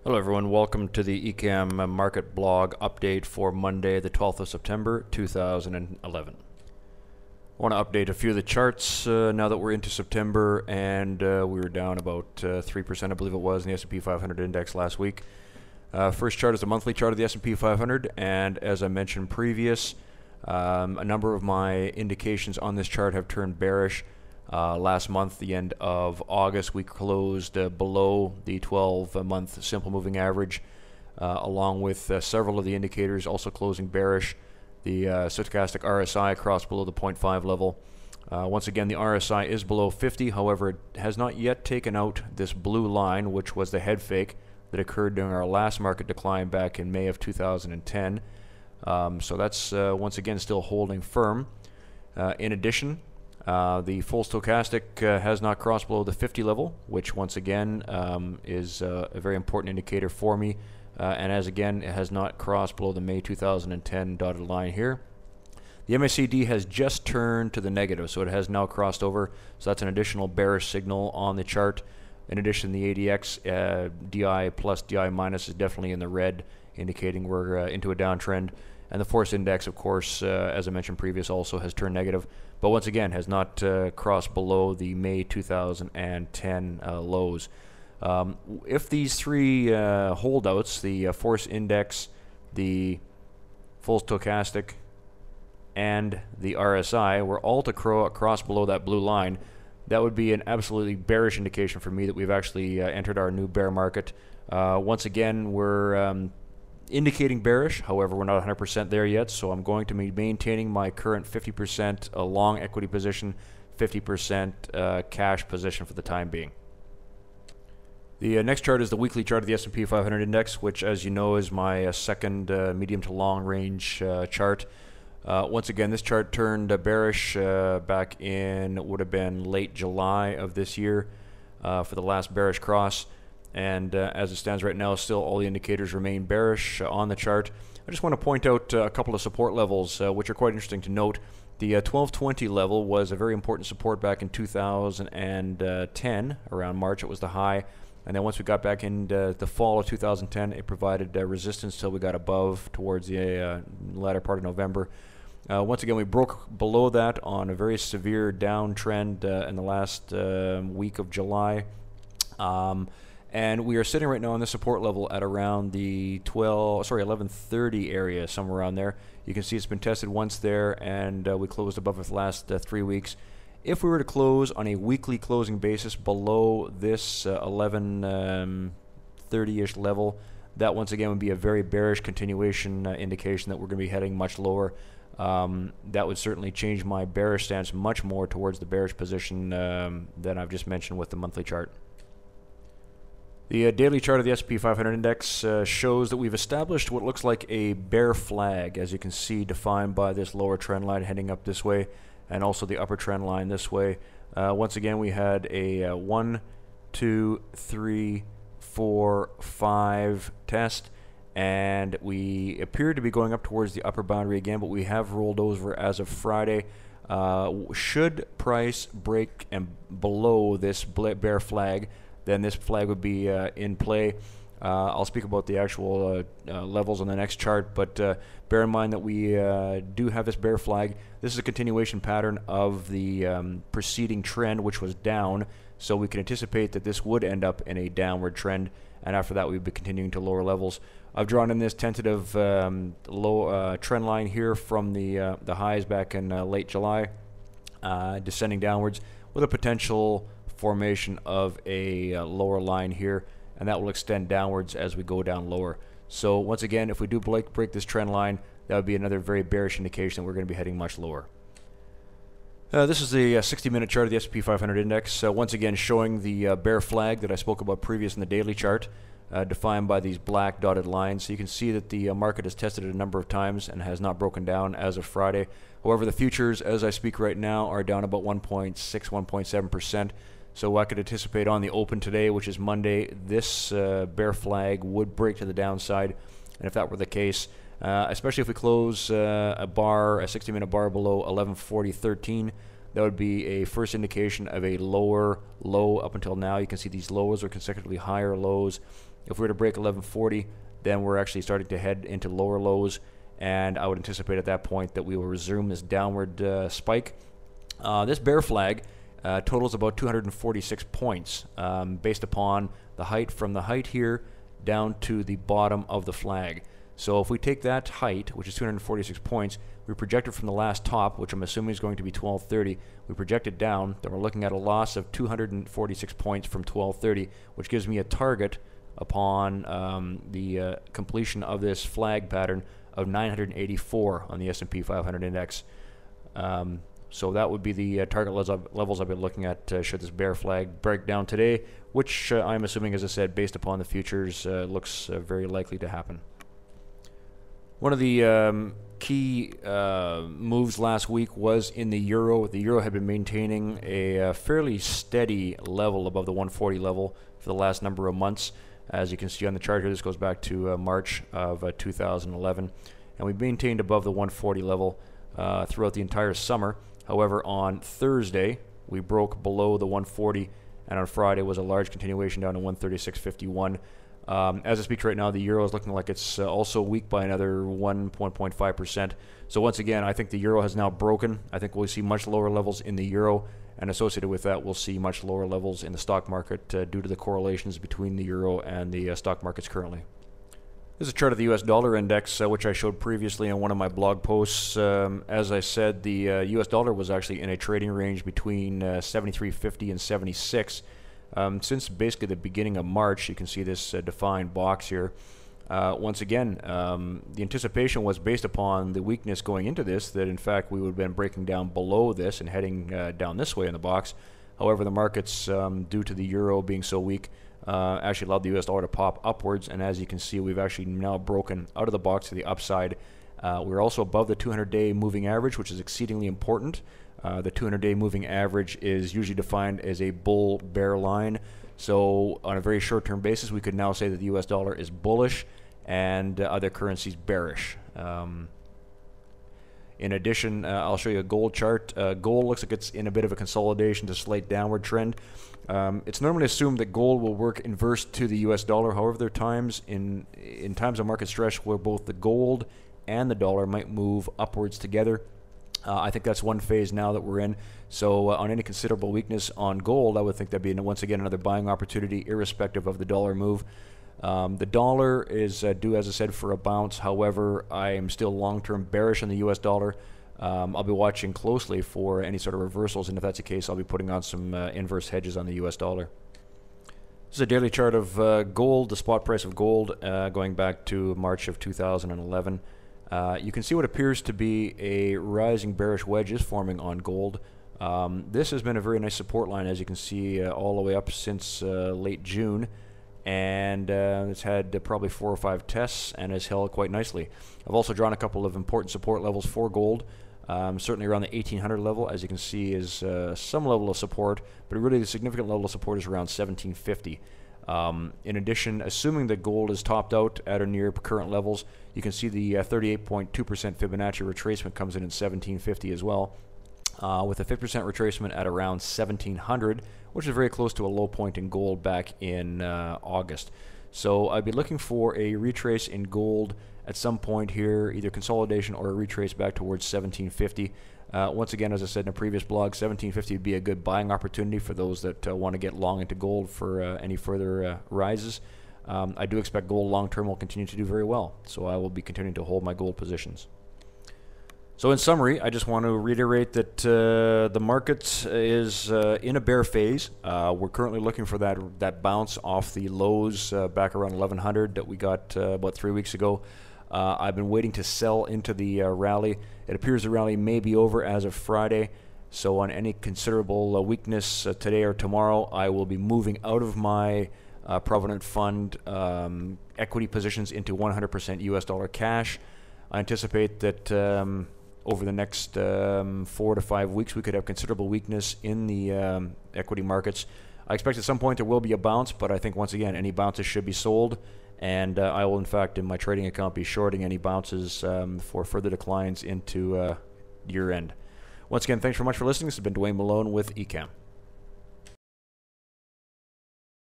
Hello everyone, welcome to the ECAM market blog update for Monday the 12th of September 2011. I want to update a few of the charts now that we're into September, and we were down about 3% I believe it was in the S&P 500 index last week. First chart is the monthly chart of the S&P 500, and as I mentioned previous, a number of my indications on this chart have turned bearish. Last month, the end of August, we closed below the 12-month simple moving average, along with several of the indicators also closing bearish. The stochastic RSI crossed below the 0.5 level. Once again, the RSI is below 50. However, it has not yet taken out this blue line, which was the head fake that occurred during our last market decline back in May of 2010. So that's once again still holding firm. In addition, the full stochastic has not crossed below the 50 level, which once again is a very important indicator for me. And as again, it has not crossed below the May 2010 dotted line here. The MACD has just turned to the negative, so it has now crossed over. So that's an additional bearish signal on the chart. In addition, the ADX DI plus DI minus is definitely in the red, indicating we're into a downtrend. And the force index, of course, as I mentioned previous, also has turned negative, but once again has not crossed below the May 2010 lows. If these three holdouts, the force index, the full stochastic, and the RSI, were all to cross below that blue line, that would be an absolutely bearish indication for me that we've actually entered our new bear market. Once again, we're indicating bearish. However, we're not 100% there yet, so I'm going to be maintaining my current 50% long equity position, 50% cash position for the time being. The next chart is the weekly chart of the S&P 500 index, which, as you know, is my second medium to long range chart. Once again, this chart turned bearish back in, it would have been late July of this year for the last bearish cross. And as it stands right now, still all the indicators remain bearish on the chart. I just want to point out a couple of support levels which are quite interesting to note. The 1220 level was a very important support back in 2010. Around March it was the high, and then once we got back into the fall of 2010, it provided resistance till we got above towards the latter part of November. Once again, we broke below that on a very severe downtrend in the last week of July. And we are sitting right now on the support level at around the 1130 area, somewhere around there. You can see it's been tested once there, and we closed above it the last 3 weeks. If we were to close on a weekly closing basis below this 1130-ish level, that once again would be a very bearish continuation indication that we're going to be heading much lower. That would certainly change my bearish stance much more towards the bearish position that I've just mentioned with the monthly chart. The daily chart of the S&P 500 index shows that we've established what looks like a bear flag, as you can see, defined by this lower trend line heading up this way, and also the upper trend line this way. Once again, we had a 1, 2, 3, 4, 5 test, and we appear to be going up towards the upper boundary again, but we have rolled over as of Friday. Should price break and below this bear flag, then this flag would be in play. I'll speak about the actual levels on the next chart, but bear in mind that we do have this bear flag. This is a continuation pattern of the preceding trend, which was down, so we can anticipate that this would end up in a downward trend, and after that we'd be continuing to lower levels. I've drawn in this tentative low trend line here from the highs back in late July, descending downwards with a potential formation of a lower line here, and that will extend downwards as we go down lower. So once again, if we do break this trend line, that would be another very bearish indication that we're going to be heading much lower. This is the 60-minute chart of the S&P 500 index, once again showing the bear flag that I spoke about previous in the daily chart, defined by these black dotted lines. So you can see that the market has tested it a number of times and has not broken down as of Friday. However, the futures, as I speak right now, are down about 1.6, 1.7%. So I could anticipate on the open today, which is Monday, this bear flag would break to the downside. And if that were the case, especially if we close a 60-minute bar below 1140.13, that would be a first indication of a lower low up until now. You can see these lows are consecutively higher lows. If we were to break 1140, then we're actually starting to head into lower lows, and I would anticipate at that point that we will resume this downward spike. This bear flag totals about 246 points based upon the height from the height here down to the bottom of the flag. So if we take that height, which is 246 points, we project it from the last top, which I'm assuming is going to be 1230. We project it down, then we're looking at a loss of 246 points from 1230, which gives me a target upon the completion of this flag pattern of 984 on the S&P 500 index. So that would be the target levels I've been looking at should this bear flag break down today, which I'm assuming, as I said, based upon the futures, looks very likely to happen. One of the key moves last week was in the euro. The euro had been maintaining a fairly steady level above the 140 level for the last number of months. As you can see on the chart here, this goes back to March of 2011, and we've maintained above the 140 level throughout the entire summer. However, on Thursday, we broke below the 140, and on Friday was a large continuation down to 136.51. As I speak right now, the euro is looking like it's also weak by another 1.5%. So once again, I think the euro has now broken. I think we'll see much lower levels in the euro, and associated with that, we'll see much lower levels in the stock market due to the correlations between the euro and the stock markets currently. This is a chart of the US dollar index, which I showed previously in one of my blog posts. As I said, the US dollar was actually in a trading range between 73.50 and 76. Since basically the beginning of March, you can see this defined box here. Once again, the anticipation was based upon the weakness going into this, that in fact we would have been breaking down below this and heading down this way in the box. However, the markets, due to the euro being so weak, actually allowed the US dollar to pop upwards, and as you can see, we've actually now broken out of the box to the upside. We're also above the 200-day moving average, which is exceedingly important. The 200-day moving average is usually defined as a bull-bear line. So on a very short-term basis, we could now say that the US dollar is bullish and other currencies bearish. In addition, I'll show you a gold chart. Gold looks like it's in a bit of a consolidation to slight downward trend. It's normally assumed that gold will work inverse to the US dollar. However, there are times in times of market stress where both the gold and the dollar might move upwards together. I think that's one phase now that we're in. So on any considerable weakness on gold, I would think that'd be once again another buying opportunity, irrespective of the dollar move. The dollar is due, as I said, for a bounce. However, I am still long-term bearish on the US dollar. I'll be watching closely for any sort of reversals, and if that's the case, I'll be putting on some inverse hedges on the US dollar. This is a daily chart of gold, the spot price of gold, going back to March of 2011. You can see what appears to be a rising bearish wedge is forming on gold. This has been a very nice support line, as you can see, all the way up since late June, and it's had probably 4 or 5 tests and has held quite nicely. I've also drawn a couple of important support levels for gold. Certainly around the 1800 level, as you can see, is some level of support, but really the significant level of support is around 1750. In addition, assuming that gold is topped out at or near current levels, you can see the 38.2% Fibonacci retracement comes in at 1750 as well, with a 50% retracement at around 1700, which is very close to a low point in gold back in August. So I'd be looking for a retrace in gold at some point here, either consolidation or a retrace back towards 1750. Once again, as I said in a previous blog, 1750 would be a good buying opportunity for those that want to get long into gold for any further rises. I do expect gold long-term will continue to do very well, so I will be continuing to hold my gold positions. So in summary, I just want to reiterate that the market is in a bear phase. We're currently looking for that bounce off the lows back around 1100 that we got about 3 weeks ago. I've been waiting to sell into the rally. It appears the rally may be over as of Friday, so on any considerable weakness today or tomorrow, I will be moving out of my Provident Fund equity positions into 100% US dollar cash. I anticipate that over the next 4 to 5 weeks, we could have considerable weakness in the equity markets. I expect at some point there will be a bounce, but I think once again, any bounces should be sold. And I will, in fact, in my trading account, be shorting any bounces for further declines into year end. Once again, thanks very much for listening. This has been Dwayne Malone with ECAM.